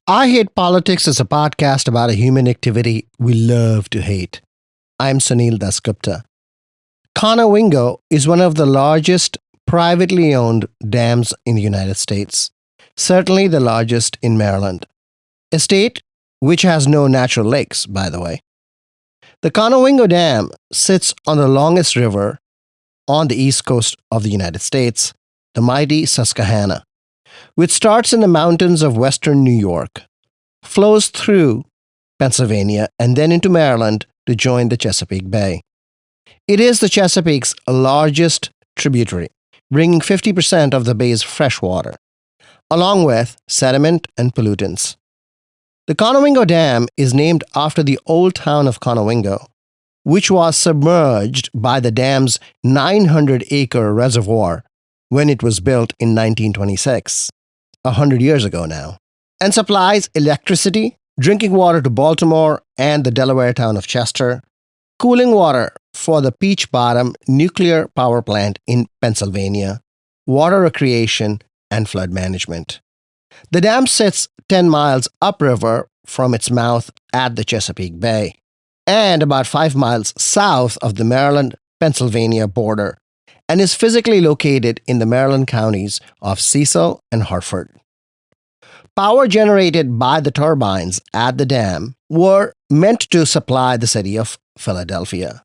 I Hate Politics is a podcast about a human activity we love to hate. I'm Sunil Dasgupta. Conowingo is one of the largest privately owned dams in the United States, certainly the largest in Maryland, a state which has no natural lakes, by the way. The Conowingo Dam sits on the longest river on the east coast of the United States, the mighty Susquehanna, which starts in the mountains of western New York, flows through Pennsylvania, and then into Maryland to join the Chesapeake Bay. It is the Chesapeake's largest tributary, bringing 50% of the bay's fresh water, along with sediment and pollutants. The Conowingo Dam is named after the old town of Conowingo, which was submerged by the dam's 900-acre reservoir when it was built in 1926, 100 years ago now, and supplies electricity, drinking water to Baltimore and the Delaware town of Chester, cooling water for the Peach Bottom nuclear power plant in Pennsylvania, water recreation, and flood management. The dam sits 10 miles upriver from its mouth at the Chesapeake Bay and about 5 miles south of the Maryland-Pennsylvania border, and is physically located in the Maryland counties of Cecil and Hartford. Power generated by the turbines at the dam were meant to supply the city of Philadelphia,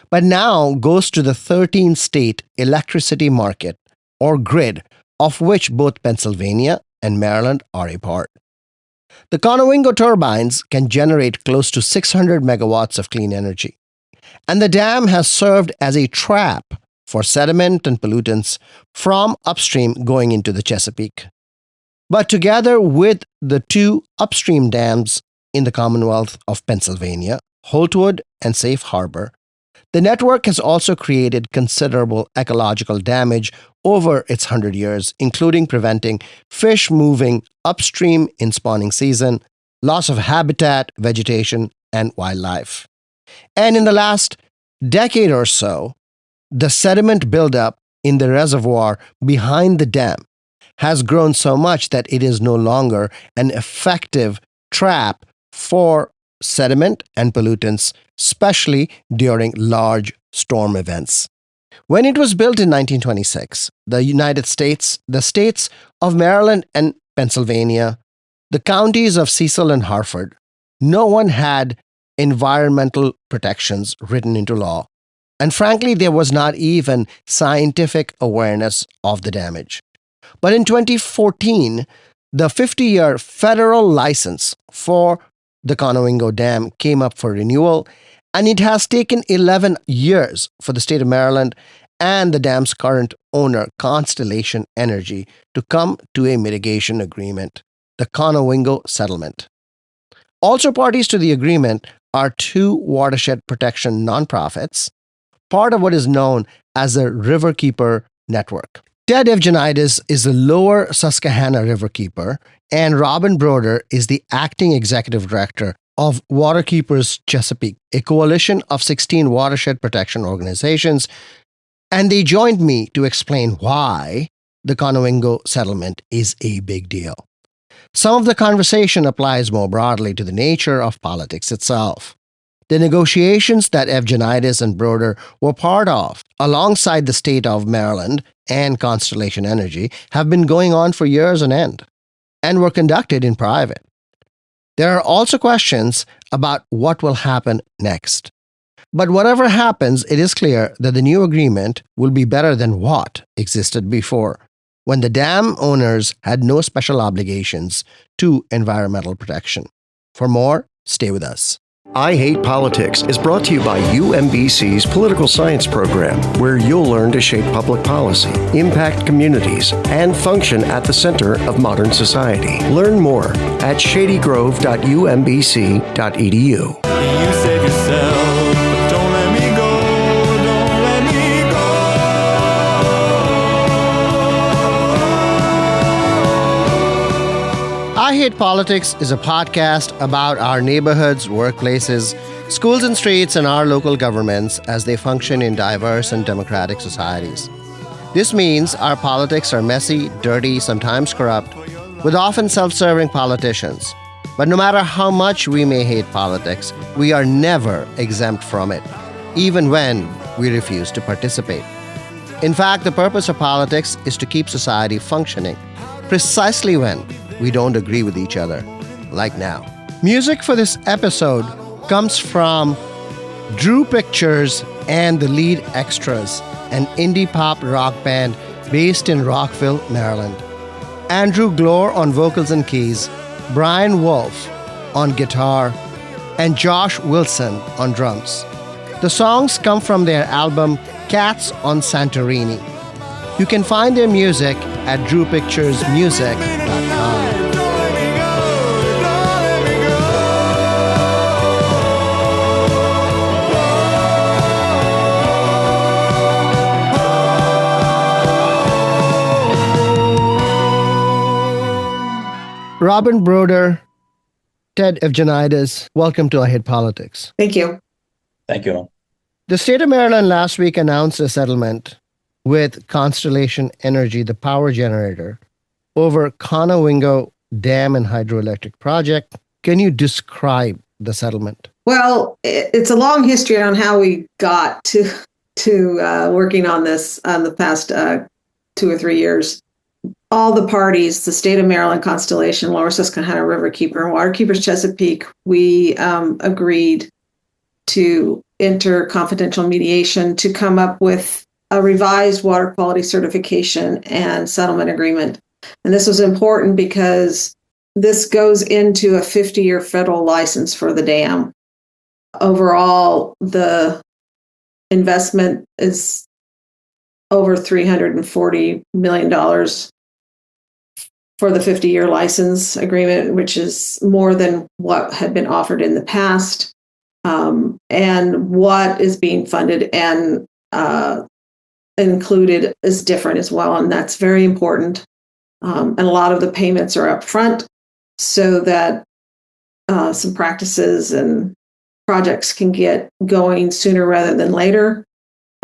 but now goes to the 13-state electricity market, or grid, of which both Pennsylvania and Maryland are a part. The Conowingo turbines can generate close to 600 megawatts of clean energy, and the dam has served as a trap for sediment and pollutants from upstream going into the Chesapeake. But together with the two upstream dams in the Commonwealth of Pennsylvania, Holtwood and Safe Harbor, the network has also created considerable ecological damage over its 100 years, including preventing fish moving upstream in spawning season, loss of habitat, vegetation, and wildlife. And in the last decade or so, the sediment buildup in the reservoir behind the dam has grown so much that it is no longer an effective trap for sediment and pollutants, especially during large storm events. When it was built in 1926, the United States, the states of Maryland and Pennsylvania, the counties of Cecil and Hartford, no one had environmental protections written into law. And frankly, there was not even scientific awareness of the damage. But in 2014, the 50-year federal license for the Conowingo Dam came up for renewal, and it has taken 11 years for the state of Maryland and the dam's current owner, Constellation Energy, to come to a mitigation agreement, the Conowingo Settlement. Also parties to the agreement are two watershed protection nonprofits, part of what is known as the Riverkeeper Network. Ted Evgenidis is the Lower Susquehanna Riverkeeper, and Robin Broder is the acting executive director of Waterkeepers Chesapeake, a coalition of 16 watershed protection organizations, and they joined me to explain why the Conowingo settlement is a big deal. Some of the conversation applies more broadly to the nature of politics itself. The negotiations that Evgenidis and Broder were part of, alongside the state of Maryland and Constellation Energy, have been going on for years on end, and were conducted in private. There are also questions about what will happen next. But whatever happens, it is clear that the new agreement will be better than what existed before, when the dam owners had no special obligations to environmental protection. For more, stay with us. I Hate Politics is brought to you by UMBC's Political Science Program, where you'll learn to shape public policy, impact communities, and function at the center of modern society. Learn more at shadygrove.umbc.edu. You save yourself, but don't let me go, don't let me go. I Hate Politics is a podcast about our neighborhoods, workplaces, schools and streets, and our local governments as they function in diverse and democratic societies. This means our politics are messy, dirty, sometimes corrupt, with often self-serving politicians. But no matter how much we may hate politics, we are never exempt from it, even when we refuse to participate. In fact, the purpose of politics is to keep society functioning, precisely when we don't agree with each other, like now. Music for this episode comes from Drew Pictures and the Lead Extras, an indie pop rock band based in Rockville, Maryland. Andrew Glore on vocals and keys, Brian Wolf on guitar, and Josh Wilson on drums. The songs come from their album Cats on Santorini. You can find their music at drewpicturesmusic.com. Robin Broder, Ted Evgenides, welcome to I Hate Politics. Thank you. Thank you. The state of Maryland last week announced a settlement with Constellation Energy, the power generator, over Conowingo Dam and Hydroelectric Project. Can you describe the settlement? Well, it's a long history on how we got to working on this the past 2 or 3 years. All the parties, the state of Maryland, Constellation, Lower Susquehanna Riverkeeper, and Waterkeepers Chesapeake, we agreed to enter confidential mediation to come up with a revised water quality certification and settlement agreement. And this was important because this goes into a 50-year federal license for the dam. Overall, the investment is over $340 million for the 50-year license agreement, which is more than what had been offered in the past, and what is being funded and included is different as well, and that's very important. And a lot of the payments are upfront so that some practices and projects can get going sooner rather than later.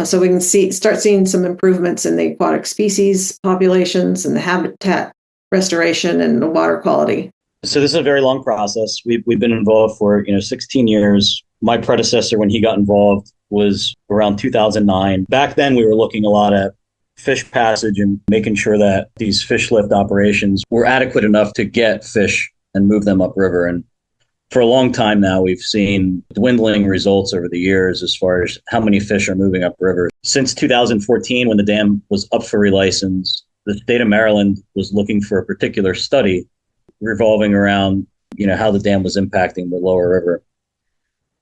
So we can start seeing some improvements in the aquatic species populations and the habitat restoration and the water quality. So this is a very long process. We've been involved for 16 years. My predecessor, when he got involved, was around 2009. Back then, we were looking a lot at fish passage and making sure that these fish lift operations were adequate enough to get fish and move them upriver. And for a long time now, we've seen dwindling results over the years as far as how many fish are moving upriver. Since 2014, when the dam was up for relicense, the state of Maryland was looking for a particular study revolving around, how the dam was impacting the lower river.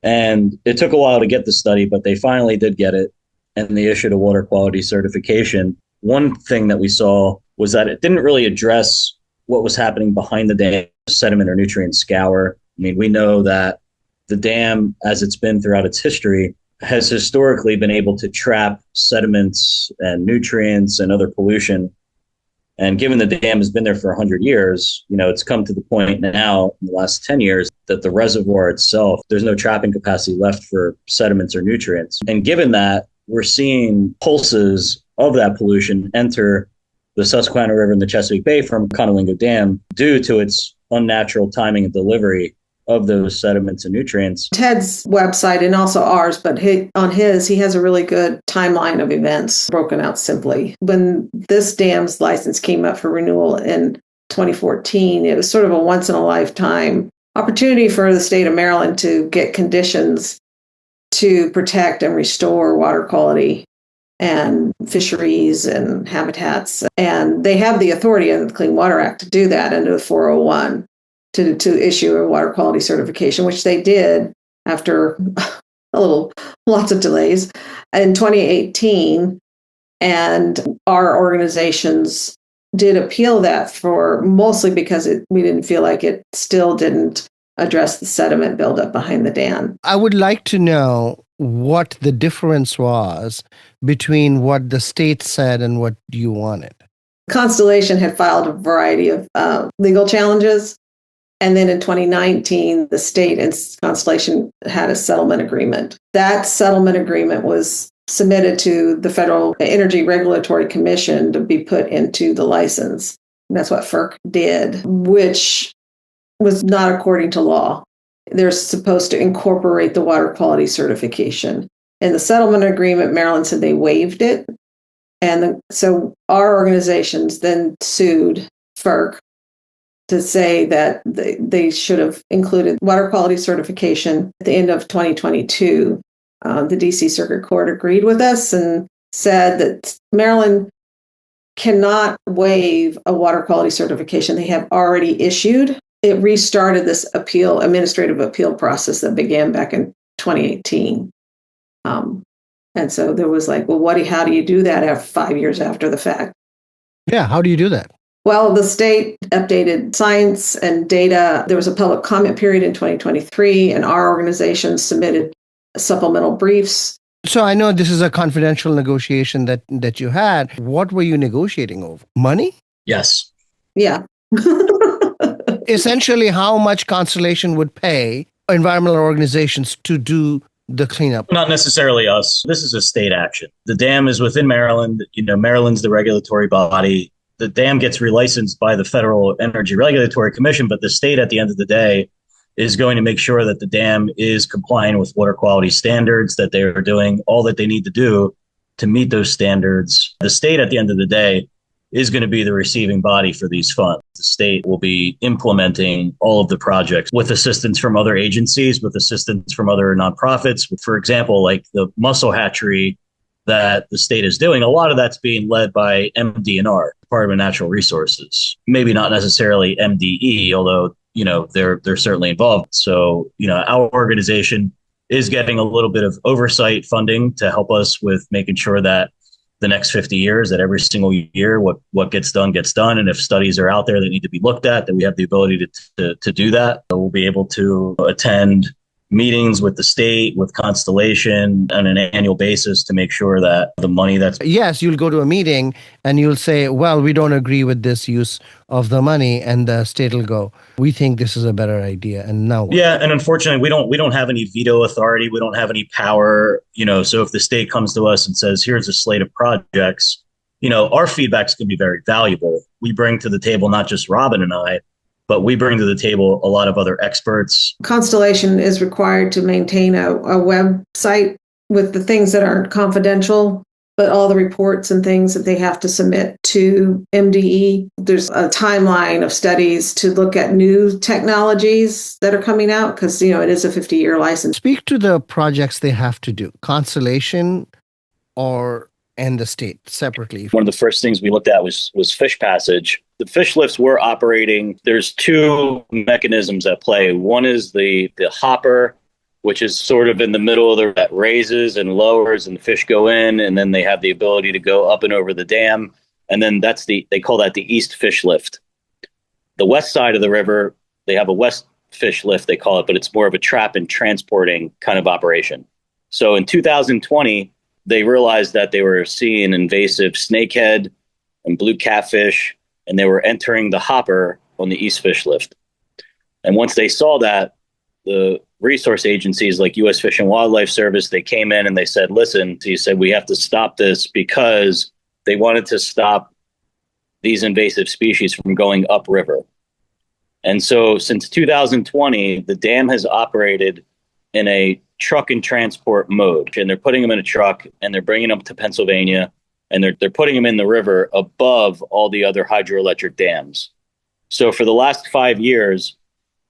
And it took a while to get the study, but they finally did get it, and they issued a water quality certification. One thing that we saw was that it didn't really address what was happening behind the dam, sediment or nutrient scour. I mean, we know that the dam, as it's been throughout its history, has historically been able to trap sediments and nutrients and other pollution. And given the dam has been there for 100 years, it's come to the point now in the last 10 years that the reservoir itself, there's no trapping capacity left for sediments or nutrients. And given that, we're seeing pulses of that pollution enter the Susquehanna River and the Chesapeake Bay from Conowingo Dam due to its unnatural timing and delivery of those sediments and nutrients. Ted's website and also ours, but he has a really good timeline of events broken out simply. When this dam's license came up for renewal in 2014, it was sort of a once in a lifetime opportunity for the state of Maryland to get conditions to protect and restore water quality and fisheries and habitats. And they have the authority under the Clean Water Act to do that under the 401. To issue a water quality certification, which they did after lots of delays in 2018. And our organizations did appeal that for mostly because we didn't feel like it still didn't address the sediment buildup behind the dam. I would like to know what the difference was between what the state said and what you wanted. Constellation had filed a variety of legal challenges. And then in 2019, the state and Constellation had a settlement agreement. That settlement agreement was submitted to the Federal Energy Regulatory Commission to be put into the license. That's what FERC did, which was not according to law. They're supposed to incorporate the water quality certification. In the settlement agreement, Maryland said they waived it. And so our organizations then sued FERC to say that they should have included water quality certification at the end of 2022. The DC Circuit Court agreed with us and said that Maryland cannot waive a water quality certification they have already issued. It restarted this administrative appeal process that began back in 2018. And so there was like, well, how do you do that 5 years after the fact? Yeah, how do you do that? Well, the state updated science and data. There was a public comment period in 2023, and our organization submitted supplemental briefs. So I know this is a confidential negotiation that you had. What were you negotiating over? Money? Yes. Yeah. Essentially, how much Constellation would pay environmental organizations to do the cleanup? Not necessarily us. This is a state action. The dam is within Maryland. Maryland's the regulatory body. The dam gets relicensed by the Federal Energy Regulatory Commission, but the state at the end of the day is going to make sure that the dam is compliant with water quality standards, that they are doing all that they need to do to meet those standards. The state at the end of the day is going to be the receiving body for these funds. The state will be implementing all of the projects with assistance from other agencies, with assistance from other nonprofits. For example, like the mussel hatchery that the state is doing, a lot of that's being led by MDNR, Department of Natural Resources. Maybe not necessarily MDE, although they're certainly involved. So our organization is getting a little bit of oversight funding to help us with making sure that the next 50 years, that every single year, what gets done. And if studies are out there that need to be looked at, that we have the ability to do that. So we'll be able to attend meetings with the state, with Constellation on an annual basis to make sure that the money that's... Yes, you'll go to a meeting and you'll say, well, we don't agree with this use of the money. And the state will go, we think this is a better idea. And now what? Yeah, and unfortunately, we don't have any veto authority. We don't have any power. So if the state comes to us and says, here's a slate of projects, our feedback's going to be very valuable. We bring to the table not just Robin and I, but we bring to the table a lot of other experts. Constellation is required to maintain a website with the things that aren't confidential, but all the reports and things that they have to submit to MDE. There's a timeline of studies to look at new technologies that are coming out because, it is a 50-year license. Speak to the projects they have to do. Constellation and the state separately. One of the first things we looked at was fish passage. The fish lifts were operating. There's two mechanisms at play. One is the hopper, which is sort of in the middle that raises and lowers, and the fish go in, and then they have the ability to go up and over the dam. And then they call that the east fish lift. The west side of the river, they have a west fish lift, they call it, but it's more of a trap and transporting kind of operation. So in 2020, they realized that they were seeing invasive snakehead and blue catfish, and they were entering the hopper on the East Fish Lift. And once they saw that, the resource agencies like U.S. Fish and Wildlife Service, they came in and they said, listen, he said, we have to stop this because they wanted to stop these invasive species from going upriver. And so since 2020, the dam has operated in a truck and transport mode, and they're putting them in a truck and they're bringing them to Pennsylvania, and they're putting them in the river above all the other hydroelectric dams. So for the last 5 years,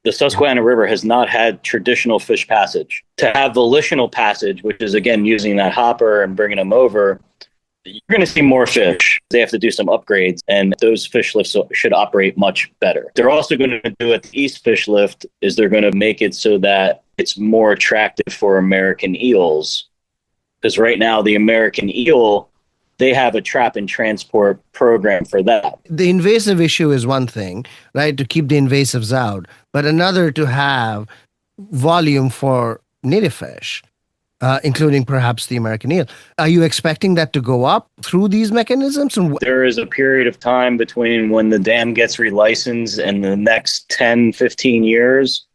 the Susquehanna River has not had traditional fish passage. To have volitional passage, which is again using that hopper and bringing them over, you're going to see more fish. They have to do some upgrades, and those fish lifts should operate much better. They're also going to do at the East Fish Lift is they're going to make it so that it's more attractive for American eels. Because right now, the American eel, they have a trap and transport program for that. The invasive issue is one thing, right, to keep the invasives out, but another to have volume for native fish, including perhaps the American eel. Are you expecting that to go up through these mechanisms? There is a period of time between when the dam gets relicensed and the next 10, 15 years.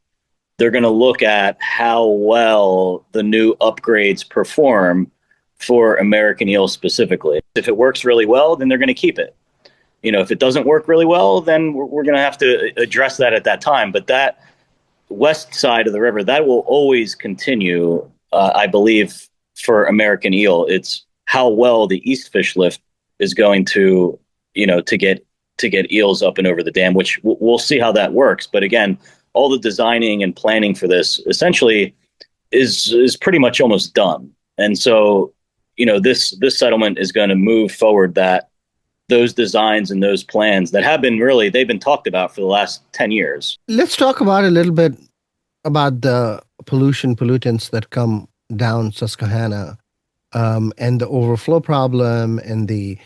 They're going to look at how well the new upgrades perform for American eel specifically. If it works really well, then they're going to keep it. If it doesn't work really well, then we're going to have to address that at that time. But that west side of the river, that will always continue, I believe, for American eel. It's how well the East Fish Lift is going to, to get eels up and over the dam, which we'll see how that works. But again, all the designing and planning for this essentially is pretty much almost done. And so, this settlement is going to move forward those designs and those plans that have been they've been talked about for the last 10 years. Let's talk about a little bit about the pollutants that come down Susquehanna, and the overflow problem and the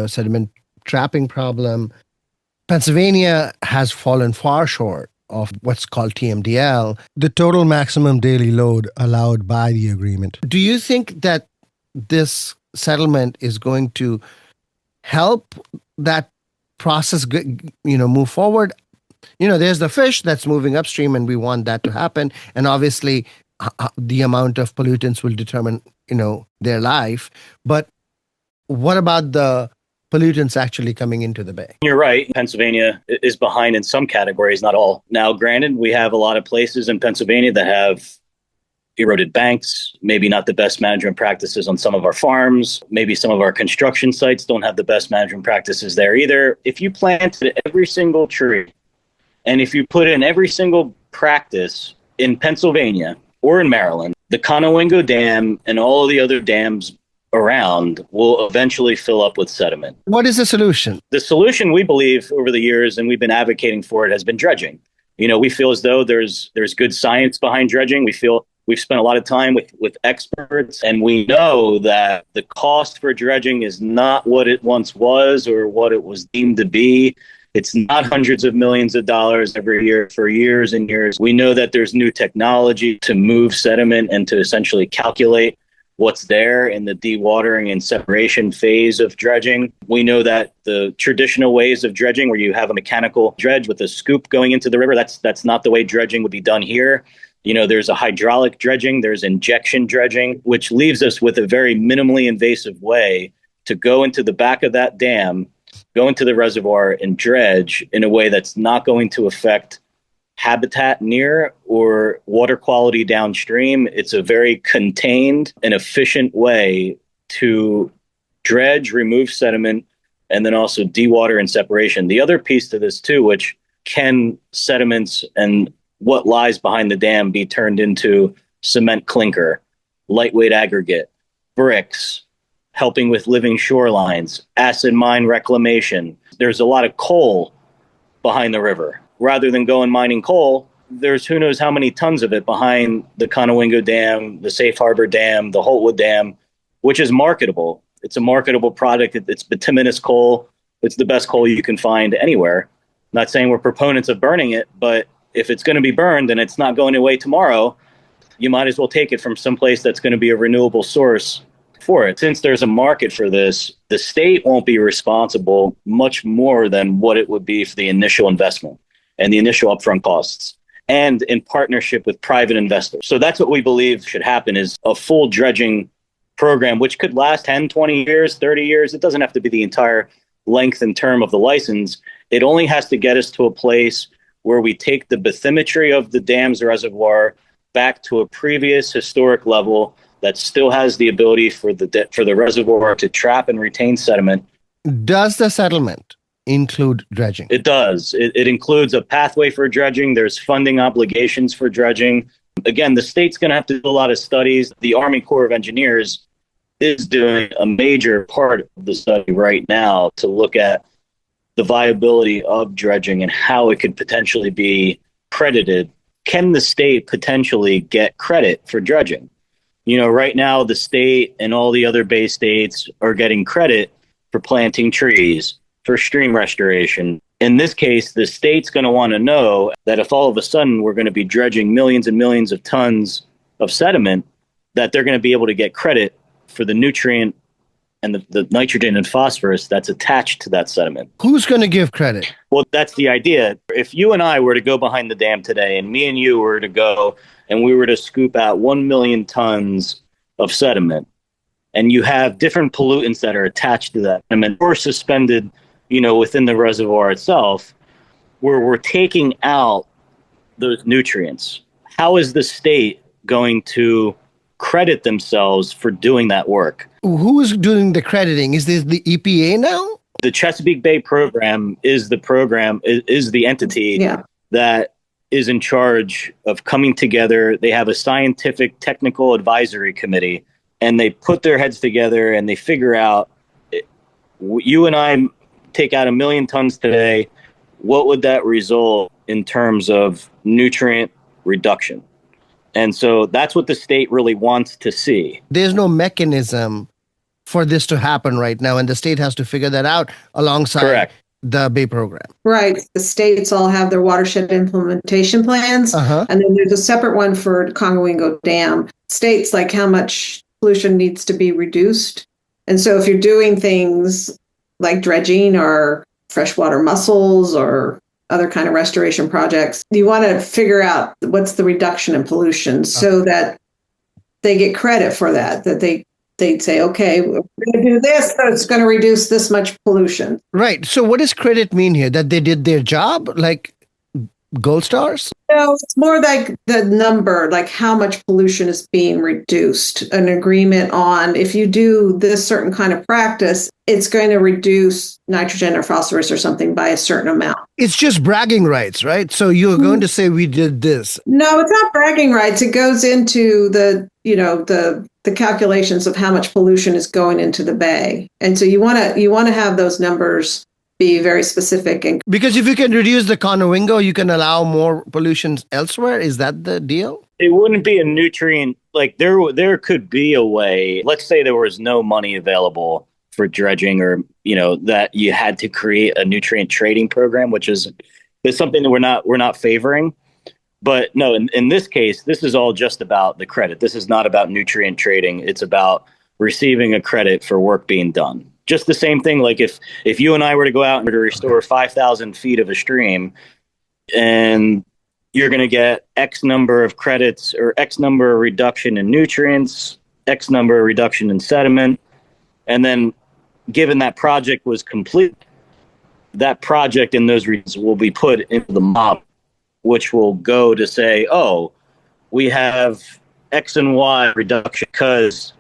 sediment trapping problem. Pennsylvania has fallen far short of what's called TMDL, the total maximum daily load allowed by the agreement. Do you think that this settlement is going to help that process move forward? There's the fish that's moving upstream, and we want that to happen, and obviously the amount of pollutants will determine their life. But what about the pollutants actually coming into the bay? You're right. Pennsylvania is behind in some categories, not all. Now, granted, we have a lot of places in Pennsylvania that have eroded banks, maybe not the best management practices on some of our farms. Maybe some of our construction sites don't have the best management practices there either. If you planted every single tree and if you put in every single practice in Pennsylvania or in Maryland, the Conowingo Dam and all of the other dams around will eventually fill up with sediment. What is the solution? The solution, we believe, over the years, and we've been advocating for it, has been dredging. We feel as though there's good science behind dredging. We feel we've spent a lot of time with experts, and we know that the cost for dredging is not what it once was or what it was deemed to be. It's not hundreds of millions of dollars every year for years and years. We know that there's new technology to move sediment and to essentially calculate what's there in the dewatering and separation phase of dredging. We know that the traditional ways of dredging, where you have a mechanical dredge with a scoop going into the river, that's not the way dredging would be done here. There's a hydraulic dredging, there's injection dredging, which leaves us with a very minimally invasive way to go into the back of that dam, go into the reservoir and dredge in a way that's not going to affect habitat near or water quality downstream. It's a very contained and efficient way to dredge, remove sediment, and then also dewater and separation. The other piece to this too, which can sediments and what lies behind the dam be turned into cement clinker, lightweight aggregate, bricks, helping with living shorelines, acid mine reclamation. There's a lot of coal behind the river. Rather than going mining coal, there's who knows how many tons of it behind the Conowingo Dam, the Safe Harbor Dam, the Holtwood Dam, which is marketable. It's a marketable product. It's bituminous coal. It's the best coal you can find anywhere. Not saying we're proponents of burning it, but if it's going to be burned and it's not going away tomorrow, you might as well take it from someplace that's going to be a renewable source for it. Since there's a market for this, the state won't be responsible much more than what it would be for the initial investment and the initial upfront costs, and in partnership with private investors. So that's what we believe should happen, is a full dredging program, which could last 10, 20 years, 30 years. It doesn't have to be the entire length and term of the license. It only has to get us to a place where we take the bathymetry of the dam's reservoir back to a previous historic level that still has the ability for the reservoir to trap and retain sediment. Does the settlement include dredging? It does. It includes a pathway for dredging. There's funding obligations for dredging. Again, the state's going to have to do a lot of studies. The Army Corps of Engineers is doing a major part of the study right now to look at the viability of dredging and how it could potentially be credited. Can the state potentially get credit for dredging? Right now, the state and all the other Bay states are getting credit for planting trees, for stream restoration. In this case, the state's going to want to know that if all of a sudden we're going to be dredging millions and millions of tons of sediment, that they're going to be able to get credit for the nutrient and the nitrogen and phosphorus that's attached to that sediment. Who's going to give credit? Well, that's the idea. If you and I were to go behind the dam today, and me and you were to go and we were to scoop out 1 million tons of sediment, and you have different pollutants that are attached to that sediment or suspended, within the reservoir itself, where we're taking out those nutrients. How is the state going to credit themselves for doing that work? Who is doing the crediting? Is this the EPA now? The Chesapeake Bay program is the entity that is in charge of coming together. They have a scientific technical advisory committee, and they put their heads together and they figure out, you and I take out 1 million tons today, what would that result in terms of nutrient reduction? And so that's what the state really wants to see. There's no mechanism for this to happen right now, and the state has to figure that out alongside the Bay program. Right. The states all have their watershed implementation plans, and then there's a separate one for Conowingo Dam. States like how much pollution needs to be reduced. And so if you're doing things like dredging or freshwater mussels or other kind of restoration projects, you want to figure out what's the reduction in pollution so that they get credit for that they'd say, okay, we're going to do this, so it's going to reduce this much pollution. Right. So what does credit mean here? That they did their job, like gold stars? No, it's more like the number, like how much pollution is being reduced. An agreement on if you do this certain kind of practice, it's going to reduce nitrogen or phosphorus or something by a certain amount. It's just bragging rights, right? So you're going to say we did this. No, it's not bragging rights. It goes into the calculations of how much pollution is going into the bay. And so you want to have those numbers be very specific. And because if you can reduce the Conowingo, you can allow more pollution elsewhere. Is that the deal? It wouldn't be a nutrient, like there could be a way. Let's say there was no money available for dredging, or that you had to create a nutrient trading program, which is something that we're not favoring. But no, in this case, this is all just about the credit. This is not about nutrient trading. It's about receiving a credit for work being done. Just the same thing, like if you and I were to go out and to restore 5,000 feet of a stream, and you're going to get X number of credits or X number of reduction in nutrients, X number of reduction in sediment, and then given that project was complete, that project and those reasons will be put into the model, which will go to say, oh, we have X and Y reduction because,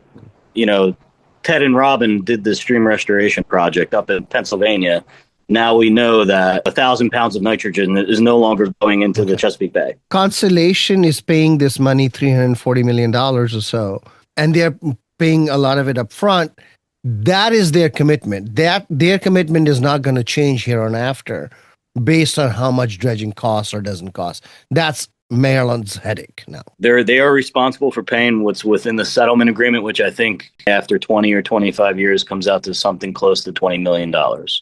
Ted and Robin did this stream restoration project up in Pennsylvania. Now we know that 1,000 pounds of nitrogen is no longer going into the Chesapeake Bay. Constellation is paying this money, $340 million or so, and they're paying a lot of it up front. That is their commitment. Their commitment is not going to change here on after based on how much dredging costs or doesn't cost. That's Maryland's headache now. They are responsible for paying what's within the settlement agreement, which I think after 20 or 25 years comes out to something close to $20 million.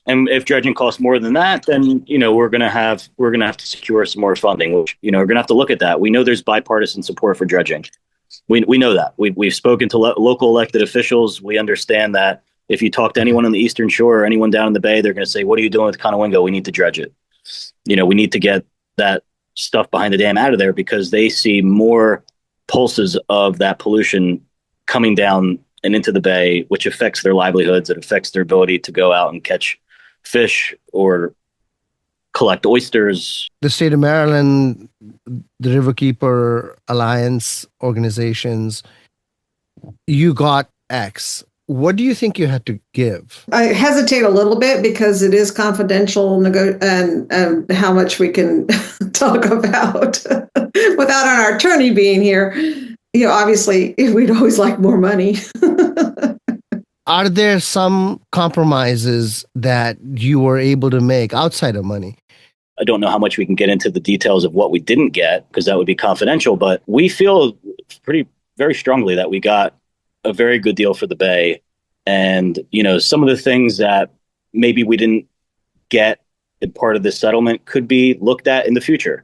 And if dredging costs more than that, then we're gonna have to secure some more funding, which we're gonna have to look at that. We know there's bipartisan support for dredging. We know that. We've spoken to local elected officials. We understand that if you talk to anyone on the Eastern Shore or anyone down in the Bay, they're going to say, what are you doing with Conowingo? We need to dredge it. We need to get that stuff behind the dam out of there because they see more pulses of that pollution coming down and into the bay, which affects their livelihoods. It affects their ability to go out and catch fish or collect oysters. The state of Maryland, the Riverkeeper Alliance organizations, you got X. What do you think you had to give? I hesitate a little bit because it is confidential and how much we can talk about without our attorney being here. Obviously, we'd always like more money. Are there some compromises that you were able to make outside of money? I don't know how much we can get into the details of what we didn't get because that would be confidential, but we feel very strongly that we got a very good deal for the Bay. And, some of the things that maybe we didn't get in part of this settlement could be looked at in the future.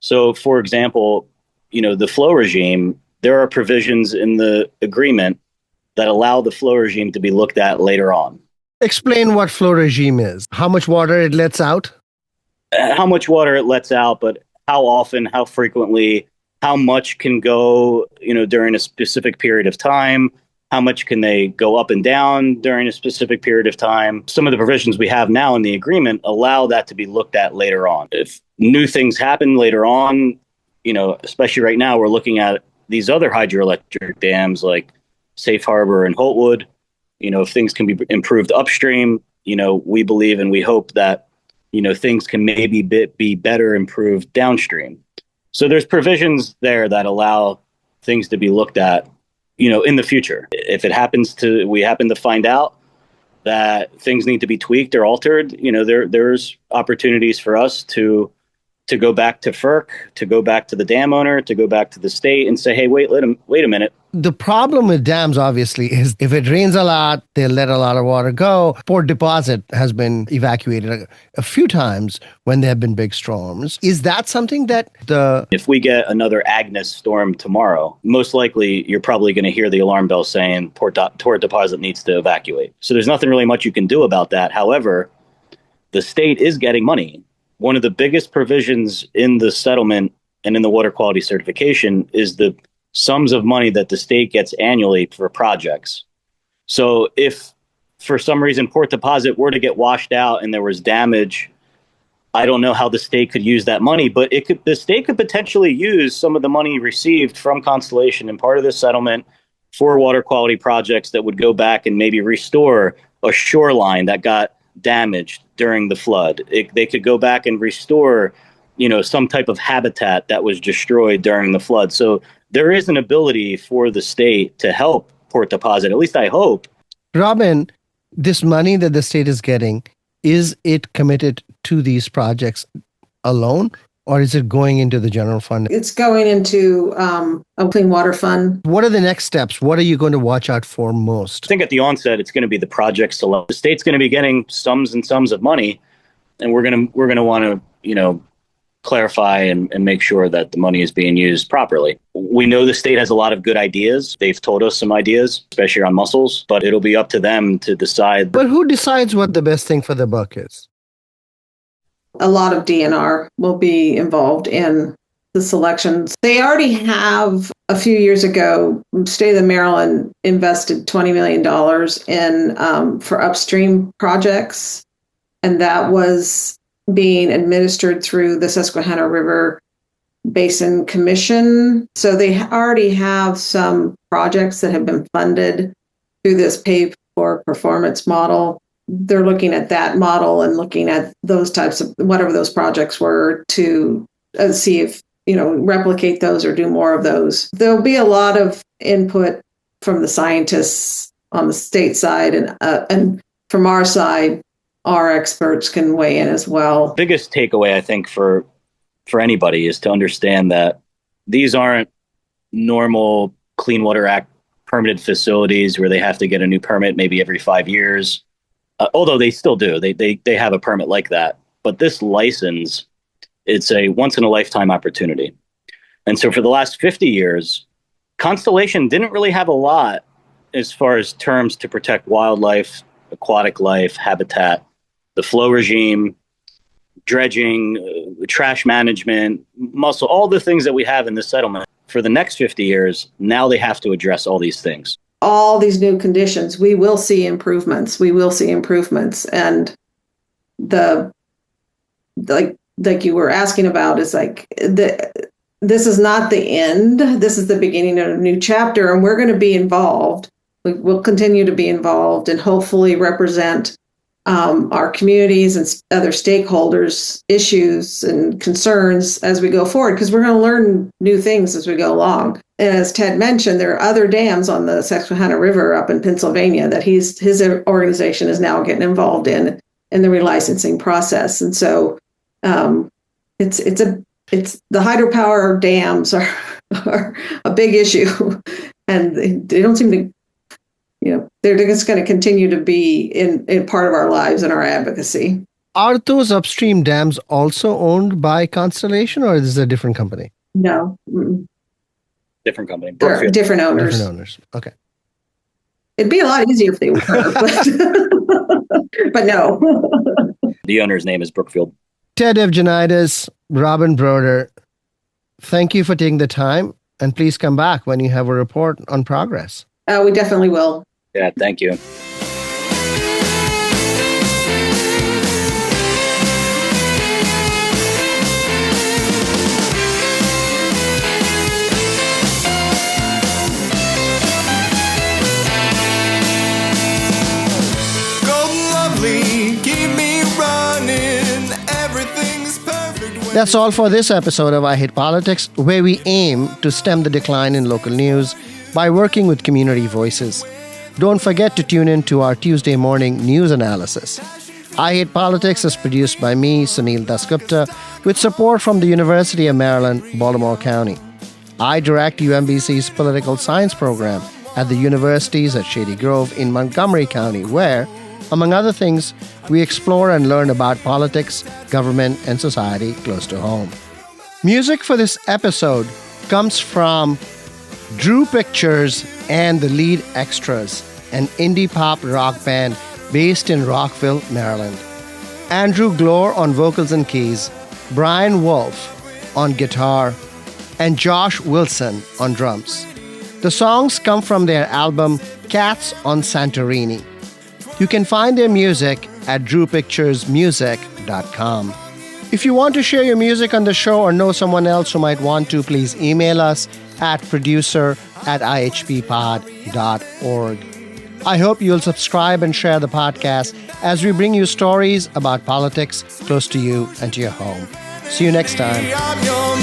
So, for example, the flow regime, there are provisions in the agreement that allow the flow regime to be looked at later on. Explain what flow regime is. How much water it lets out? How much water it lets out, but how often, how frequently, how much can go, during a specific period of time, How much can they go up and down during a specific period of time? Some of the provisions we have now in the agreement allow that to be looked at later on. If new things happen later on, especially right now, we're looking at these other hydroelectric dams like Safe Harbor and Holtwood. If things can be improved upstream, we believe and we hope that, things can maybe be better improved downstream. So there's provisions there that allow things to be looked at, in the future. If we happen to find out that things need to be tweaked or altered, there's opportunities for us to go back to FERC, to go back to the dam owner, to go back to the state and say, hey, wait a minute. The problem with dams, obviously, is if it rains a lot, they'll let a lot of water go. Port Deposit has been evacuated a few times when there have been big storms. Is that something that If we get another Agnes storm tomorrow, most likely you're probably going to hear the alarm bell saying Port Deposit needs to evacuate. So there's nothing really much you can do about that. However, the state is getting money. One of the biggest provisions in the settlement and in the water quality certification is the sums of money that the state gets annually for projects. So if for some reason Port Deposit were to get washed out and there was damage, I don't know how the state could use that money, but the state could potentially use some of the money received from Constellation and part of the settlement for water quality projects that would go back and maybe restore a shoreline that got damaged during the flood. They could go back and restore, some type of habitat that was destroyed during the flood. So there is an ability for the state to help Port Deposit, at least I hope. Robin, this money that the state is getting, is it committed to these projects alone, or is it going into the general fund? It's going into a clean water fund. What are the next steps? What are you going to watch out for most? I think at the onset, it's going to be the project select. The state's going to be getting sums and sums of money, and we're going to want to, clarify and make sure that the money is being used properly. We know the state has a lot of good ideas. They've told us some ideas, especially on mussels, but it'll be up to them to decide. But who decides what the best thing for the buck is? A lot of DNR will be involved in the selections. They already have, a few years ago, State of Maryland invested $20 million in for upstream projects, and that was being administered through the Susquehanna River Basin Commission. So they already have some projects that have been funded through this pay for performance model. They're looking at that model and looking at those types of, whatever those projects were, to see if, replicate those or do more of those. There'll be a lot of input from the scientists on the state side, and from our side, our experts can weigh in as well. Biggest takeaway, I think, for anybody is to understand that these aren't normal Clean Water Act permitted facilities where they have to get a new permit maybe every 5 years. Although they still do. They have a permit like that. But this license, it's a once-in-a-lifetime opportunity. And so for the last 50 years, Constellation didn't really have a lot as far as terms to protect wildlife, aquatic life, habitat, the flow regime, dredging, trash management, mussel, all the things that we have in this settlement. For the next 50 years, now they have to address all these things. All these new conditions, we will see improvements. And like you were asking about, is like this is not the end. This is the beginning of a new chapter, and we're going to be involved. We'll continue to be involved and hopefully represent our communities and other stakeholders' issues and concerns as we go forward, because we're going to learn new things as we go along. And as Ted mentioned, there are other dams on the Susquehanna River up in Pennsylvania that his organization is now getting involved in the relicensing process. And so it's the hydropower dams are a big issue, and they don't seem to. They're just going to continue to be in part of our lives and our advocacy. Are those upstream dams also owned by Constellation, or is this a different company? No. Different company. They're different owners. Different owners. Okay. It'd be a lot easier if they were, but no. The owner's name is Brookfield. Ted Evgenides, Robin Broder, thank you for taking the time, and please come back when you have a report on progress. We definitely will. Yeah, thank you. Golden lovely, keep me running. Everything's perfect. That's all for this episode of I Hate Politics, where we aim to stem the decline in local news by working with community voices. Don't forget to tune in to our Tuesday morning news analysis. I Hate Politics is produced by me, Sunil Dasgupta, with support from the University of Maryland, Baltimore County. I direct UMBC's political science program at the universities at Shady Grove in Montgomery County, where, among other things, we explore and learn about politics, government, and society close to home. Music for this episode comes from Drew Pictures and the Lead Extras, an indie pop rock band based in Rockville, Maryland. Andrew Glore on vocals and keys, Brian Wolf on guitar, and Josh Wilson on drums. The songs come from their album Cats on Santorini. You can find their music at drewpicturesmusic.com. If you want to share your music on the show or know someone else who might want to, please email us at producer@ihppod.org. I hope you'll subscribe and share the podcast as we bring you stories about politics close to you and to your home. See you next time. I'm your